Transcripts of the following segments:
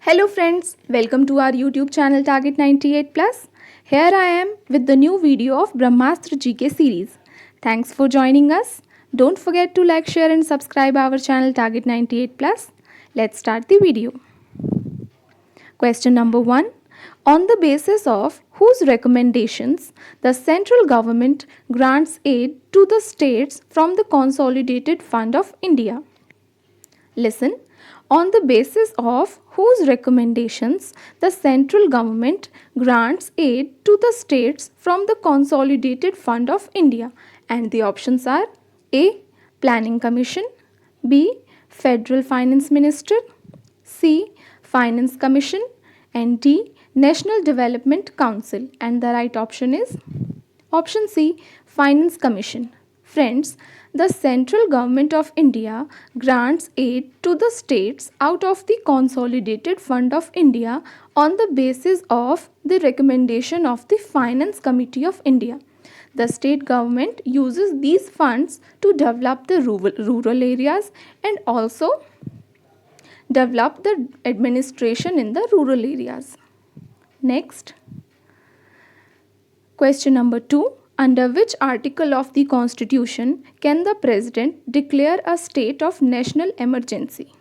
Hello friends, welcome to our YouTube channel Target 98 Plus. Here I am with the new video of Brahmastra GK series. Thanks for joining us. Don't forget to like, share and subscribe our channel Target 98 Plus. Let's start the video. Question number 1. On the basis of whose recommendations the central government grants aid to the states from the Consolidated Fund of India? Listen, on the basis of whose recommendations the central government grants aid to the states from the Consolidated Fund of India, and the options are A. Planning Commission, B. Federal Finance Minister, C. Finance Commission, and D. National Development Council, and the right option is option C. Finance Commission. Friends, the central government of India grants aid to the states out of the Consolidated Fund of India on the basis of the recommendation of the Finance Committee of India. The state government uses these funds to develop the rural areas and also develop the administration in the rural areas. Next, question number 2. Under which article of the Constitution can the President declare a state of national emergency?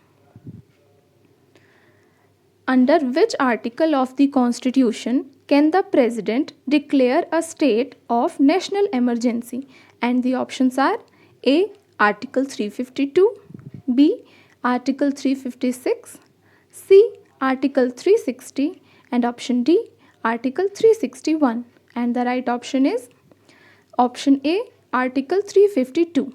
Under which article of the Constitution can the President declare a state of national emergency? And the options are A. Article 352, B. Article 356, C. Article 360, and option D. Article 361. And the right option is option A. Article 352.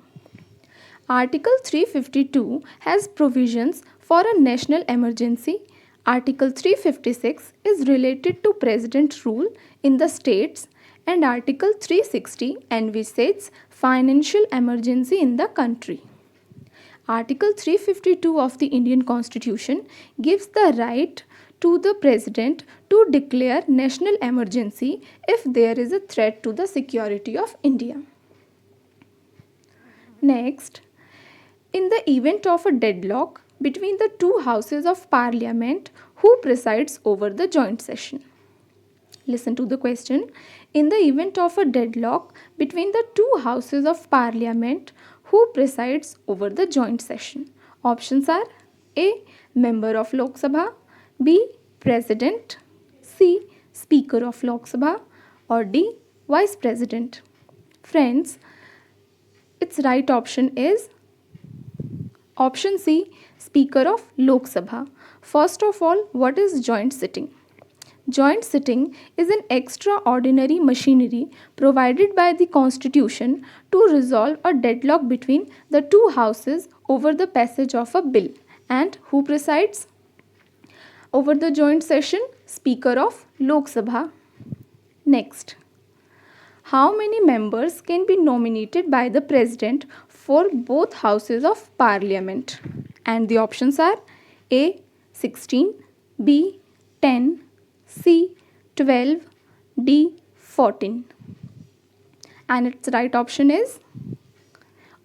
Article 352 has provisions for a national emergency. Article 356 is related to President's rule in the states, and Article 360 envisages financial emergency in the country. Article 352 of the Indian Constitution gives the right to the President to declare national emergency if there is a threat to the security of India. Next, in the event of a deadlock between the two houses of Parliament, who presides over the joint session? Listen to the question. In the event of a deadlock between the two houses of Parliament, who presides over the joint session? Options are A. Member of Lok Sabha, B. President, C. Speaker of Lok Sabha, or D. Vice President. Friends, its right option is option C. Speaker of Lok Sabha. First of all, what is joint sitting? Joint sitting is an extraordinary machinery provided by the Constitution to resolve a deadlock between the two houses over the passage of a bill. And who presides over the joint session? Speaker of Lok Sabha. Next, how many members can be nominated by the President for both houses of Parliament? And the options are A. 16, B. 10, C. 12, D. 14. And its right option is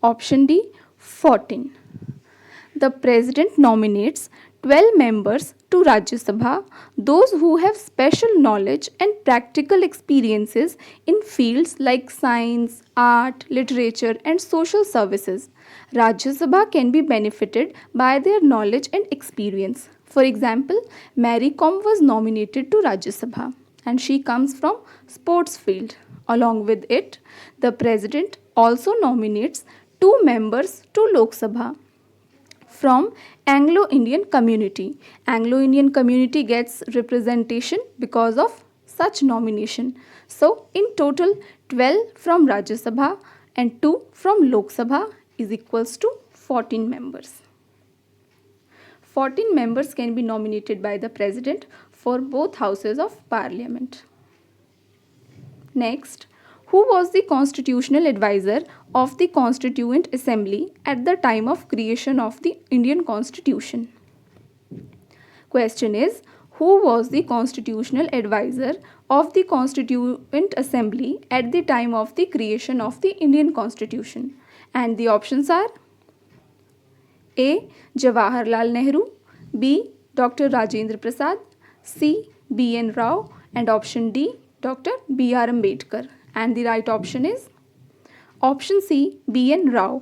option D. 14. The President nominates 12 members to Rajya Sabha, those who have special knowledge and practical experiences in fields like science, art, literature, and social services. Rajya Sabha can be benefited by their knowledge and experience. For example, Mary Kom was nominated to Rajya Sabha and she comes from sports field. Along with it, the President also nominates 2 members to Lok Sabha from Anglo-Indian community. Anglo-Indian community gets representation because of such nomination. So, in total, 12 from Rajya Sabha and 2 from Lok Sabha is equals to 14 members. 14 members can be nominated by the President for both houses of Parliament. Next, who was the constitutional advisor of the Constituent Assembly at the time of creation of the Indian Constitution? Question is, who was the constitutional advisor of the Constituent Assembly at the time of the creation of the Indian Constitution? And the options are A. Jawaharlal Nehru, B. Dr. Rajendra Prasad, C. B.N. Rao, and option D, Dr. B.R. Ambedkar. And the right option is option C, B.N. Rao.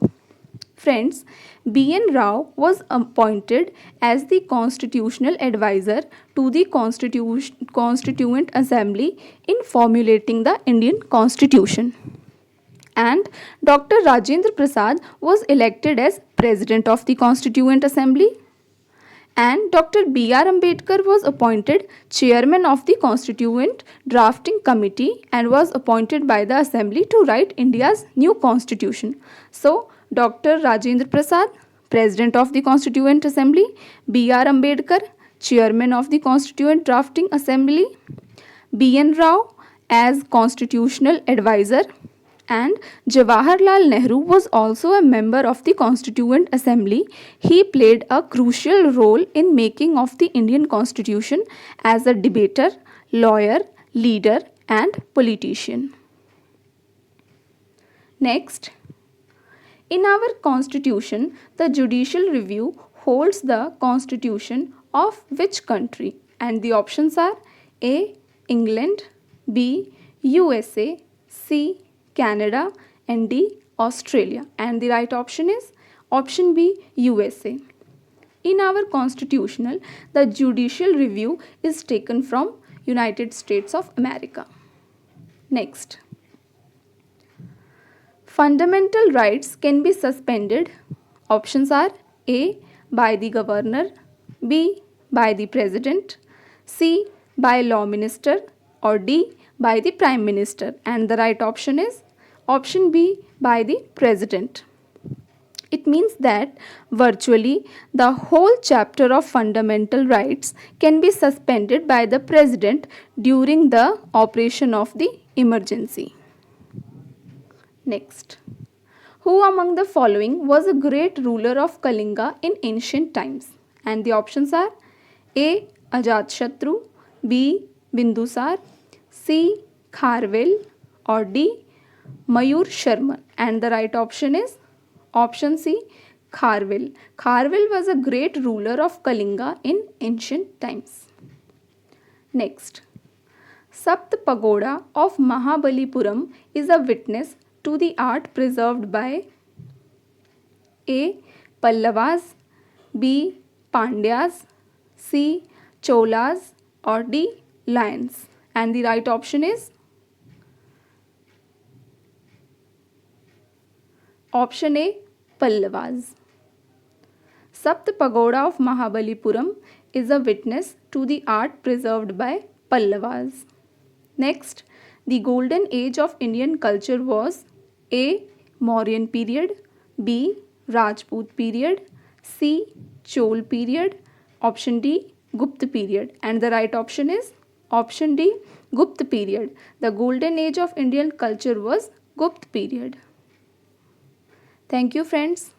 Friends, B.N. Rao was appointed as the constitutional advisor to the Constituent Assembly in formulating the Indian Constitution. And Dr. Rajendra Prasad was elected as President of the Constituent Assembly. And Dr. B.R. Ambedkar was appointed Chairman of the Constituent Drafting Committee and was appointed by the Assembly to write India's new constitution. So, Dr. Rajendra Prasad, President of the Constituent Assembly, B.R. Ambedkar, Chairman of the Constituent Drafting Assembly, B.N. Rao as Constitutional Advisor, and Jawaharlal Nehru was also a member of the Constituent Assembly. He played a crucial role in making of the Indian Constitution as a debater, lawyer, leader, and politician. Next, in our Constitution, the judicial review holds the Constitution of which country? And the options are A. England, B. USA, C. Canada, and D. Australia. And the right option is option B, USA. In our constitutional, the judicial review is taken from United States of America. Next. Fundamental rights can be suspended. Options are A, by the governor, B, by the president, C, by law minister, or D, by the prime minister. And the right option is option B, by the president. It means that virtually the whole chapter of fundamental rights can be suspended by the president during the operation of the emergency. Next. Who among the following was a great ruler of Kalinga in ancient times? And the options are A. Ajatashatru, B. Bindusar, C. Kharvel, or D. Mayur Sharma. And the right option is option C, Kharvel. Kharvel was a great ruler of Kalinga in ancient times. Next. Sapt Pagoda of Mahabalipuram is a witness to the art preserved by A. Pallavas, B. Pandyas, C. Cholas, or D. Lions. And the right option is option A, Pallavas. Sapt Pagoda of Mahabalipuram is a witness to the art preserved by Pallavas. Next, the golden age of Indian culture was A. Mauryan period, B. Rajput period, C. Chol period, option D. Gupta period. And the right option is option D, Gupta period. The golden age of Indian culture was Gupta period. Thank you, friends.